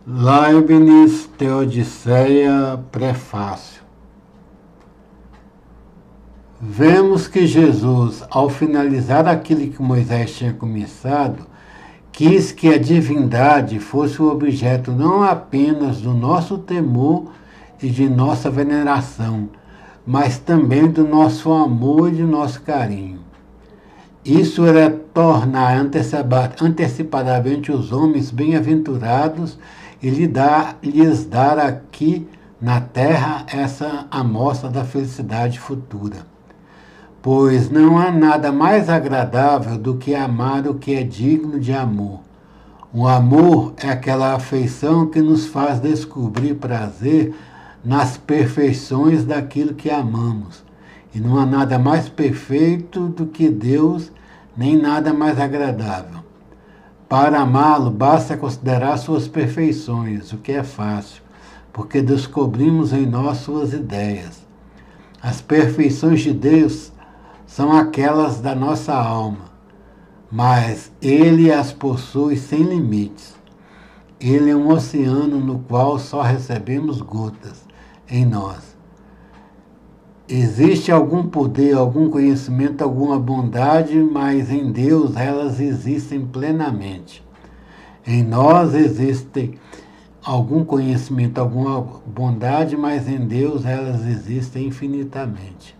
Leibniz, Teodiceia, Prefácio. Vemos que Jesus, ao finalizar aquilo que Moisés tinha começado, quis que a divindade fosse o objeto não apenas do nosso temor e de nossa veneração, mas também do nosso amor e do nosso carinho. Isso era tornar antecipadamente os homens bem-aventurados e lhes dar aqui na terra essa amostra da felicidade futura. Pois não há nada mais agradável do que amar o que é digno de amor. O amor é aquela afeição que nos faz descobrir prazer nas perfeições daquilo que amamos. E não há nada mais perfeito do que Deus, nem nada mais agradável. Para amá-lo, basta considerar suas perfeições, o que é fácil, porque descobrimos em nós suas ideias. As perfeições de Deus são aquelas da nossa alma, mas Ele as possui sem limites. Ele é um oceano no qual só recebemos gotas em nós. Existe algum poder, algum conhecimento, alguma bondade, mas em Deus elas existem plenamente. Em nós existe algum conhecimento, alguma bondade, mas em Deus elas existem infinitamente.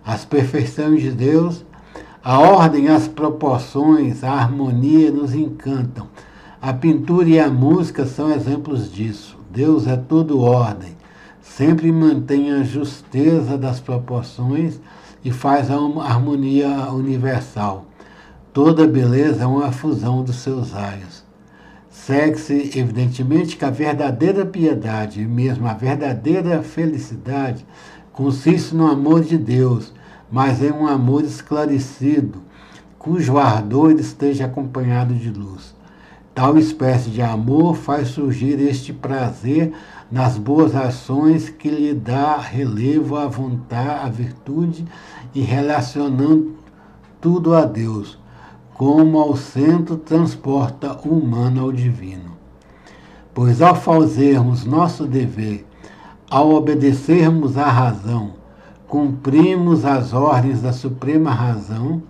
As perfeições de Deus, a ordem, as proporções, a harmonia nos encantam. A pintura e a música são exemplos disso. Deus é tudo ordem. Sempre mantém a justeza das proporções e faz a harmonia universal. Toda beleza é uma fusão dos seus raios. Segue-se, evidentemente, que a verdadeira piedade e mesmo a verdadeira felicidade consiste no amor de Deus, mas em um amor esclarecido, cujo ardor esteja acompanhado de luz. Tal espécie de amor faz surgir este prazer nas boas ações que lhe dá relevo à vontade, à virtude e relacionando tudo a Deus, como ao centro transporta o humano ao divino. Pois ao fazermos nosso dever, ao obedecermos à razão, cumprimos as ordens da suprema razão,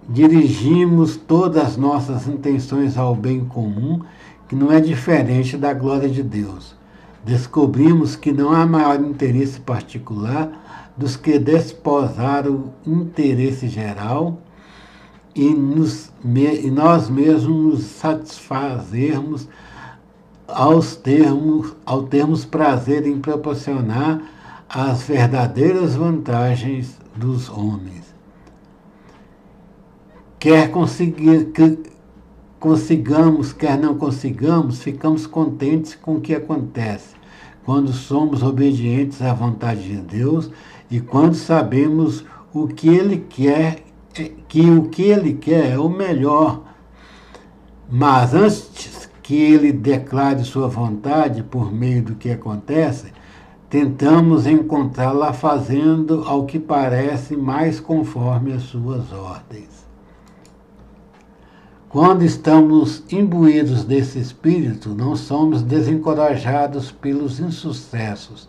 dirigimos todas as nossas intenções ao bem comum, que não é diferente da glória de Deus. Descobrimos que não há maior interesse particular dos que desposar o interesse geral e nós mesmos nos satisfazermos ao termos prazer em proporcionar as verdadeiras vantagens dos homens. Quer consigamos, quer não consigamos, ficamos contentes com o que acontece, quando somos obedientes à vontade de Deus e quando sabemos o que Ele quer, que o que Ele quer é o melhor. Mas antes que Ele declare sua vontade por meio do que acontece, tentamos encontrá-la fazendo ao que parece mais conforme as suas ordens. Quando estamos imbuídos desse espírito, não somos desencorajados pelos insucessos,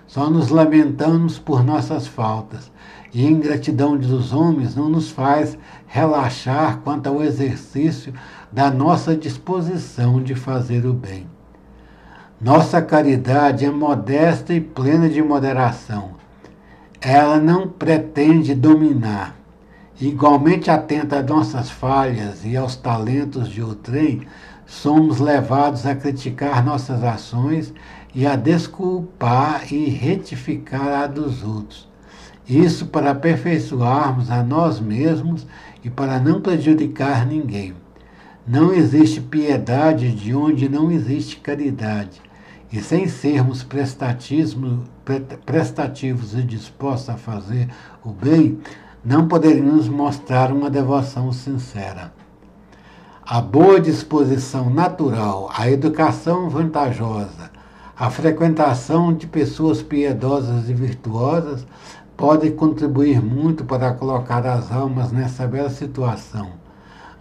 só nos lamentamos por nossas faltas, e a ingratidão dos homens não nos faz relaxar quanto ao exercício da nossa disposição de fazer o bem. Nossa caridade é modesta e plena de moderação. Ela não pretende dominar. Igualmente atenta às nossas falhas e aos talentos de outrem, somos levados a criticar nossas ações e a desculpar e retificar a dos outros. Isso para aperfeiçoarmos a nós mesmos e para não prejudicar ninguém. Não existe piedade de onde não existe caridade. E sem sermos prestativos e dispostos a fazer o bem, não poderíamos mostrar uma devoção sincera. A boa disposição natural, a educação vantajosa, a frequentação de pessoas piedosas e virtuosas podem contribuir muito para colocar as almas nessa bela situação.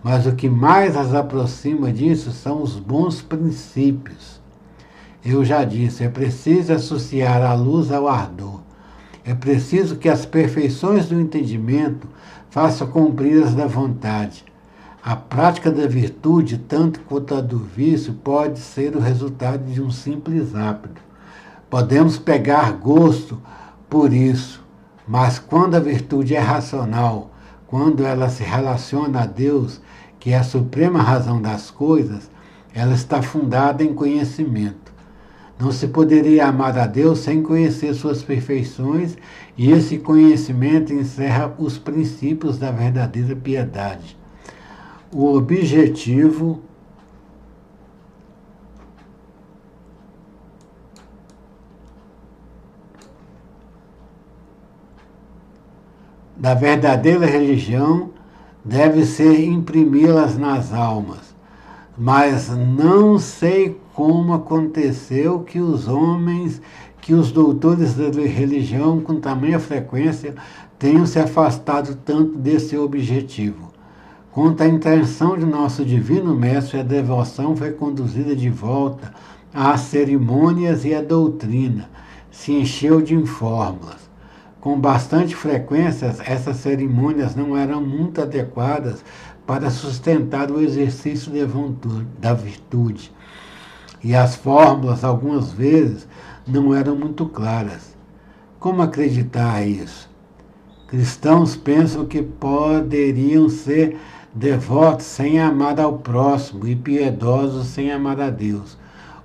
mas o que mais as aproxima disso são os bons princípios. Eu já disse, é preciso associar a luz ao ardor. É preciso que as perfeições do entendimento façam cumprir as da vontade. A prática da virtude, tanto quanto a do vício, pode ser o resultado de um simples hábito. Podemos pegar gosto por isso, mas quando a virtude é racional, quando ela se relaciona a Deus, que é a suprema razão das coisas, ela está fundada em conhecimento. Não se poderia amar a Deus sem conhecer suas perfeições, e esse conhecimento encerra os princípios da verdadeira piedade. O objetivo da verdadeira religião deve ser imprimi-las nas almas. Mas não sei como aconteceu que os doutores da religião, com tamanha frequência, tenham se afastado tanto desse objetivo. Quanto à intenção de nosso divino mestre, a devoção foi conduzida de volta às cerimônias e à doutrina, se encheu de fórmulas. Com bastante frequência, essas cerimônias não eram muito adequadas para sustentar o exercício da virtude. E as fórmulas, algumas vezes, não eram muito claras. Como acreditar isso? Cristãos pensam que poderiam ser devotos sem amar ao próximo e piedosos sem amar a Deus.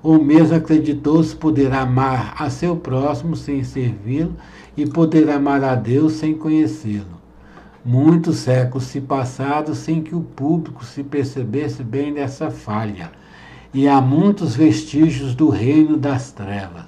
Ou mesmo acreditou-se poder amar a seu próximo sem servi-lo e poder amar a Deus sem conhecê-lo. Muitos séculos se passaram sem que o público se percebesse bem dessa falha, e há muitos vestígios do reino das trevas.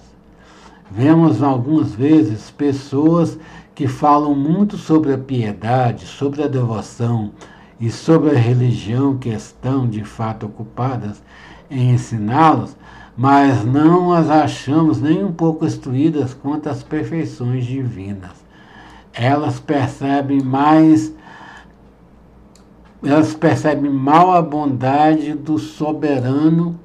Vemos algumas vezes pessoas que falam muito sobre a piedade, sobre a devoção e sobre a religião que estão de fato ocupadas em ensiná-los, mas não as achamos nem um pouco instruídas quanto às perfeições divinas. Elas percebem mal a bondade do soberano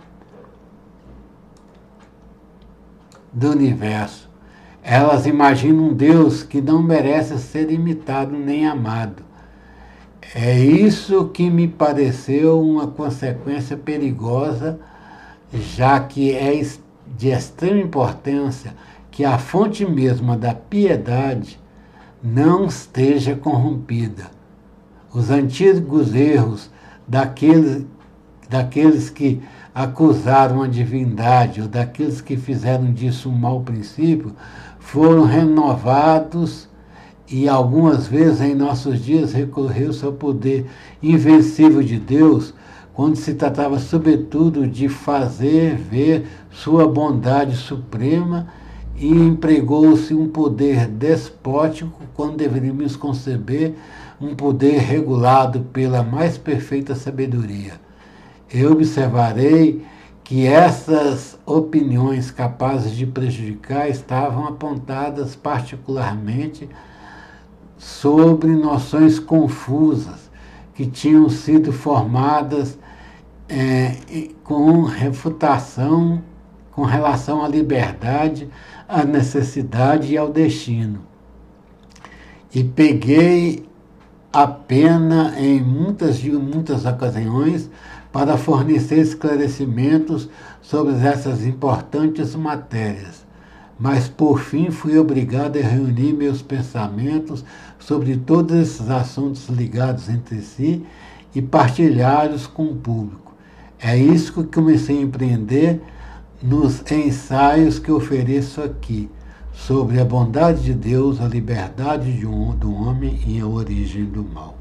do universo. Elas imaginam um Deus que não merece ser imitado nem amado. É isso que me pareceu uma consequência perigosa, já que é de extrema importância que a fonte mesma da piedade não esteja corrompida. Os antigos erros daqueles que acusaram a divindade ou daqueles que fizeram disso um mau princípio foram renovados, e algumas vezes em nossos dias recorreu-se ao poder invencível de Deus, quando se tratava sobretudo de fazer ver sua bondade suprema, e empregou-se um poder despótico quando deveríamos conceber um poder regulado pela mais perfeita sabedoria. Eu observarei que essas opiniões capazes de prejudicar estavam apontadas particularmente sobre noções confusas que tinham sido formadas com refutação com relação à liberdade, à necessidade e ao destino. E peguei a pena em muitas ocasiões para fornecer esclarecimentos sobre essas importantes matérias. Mas, por fim, fui obrigado a reunir meus pensamentos sobre todos esses assuntos ligados entre si e partilhá-los com o público. É isso que comecei a empreender nos ensaios que ofereço aqui, sobre a bondade de Deus, a liberdade do homem e a origem do mal.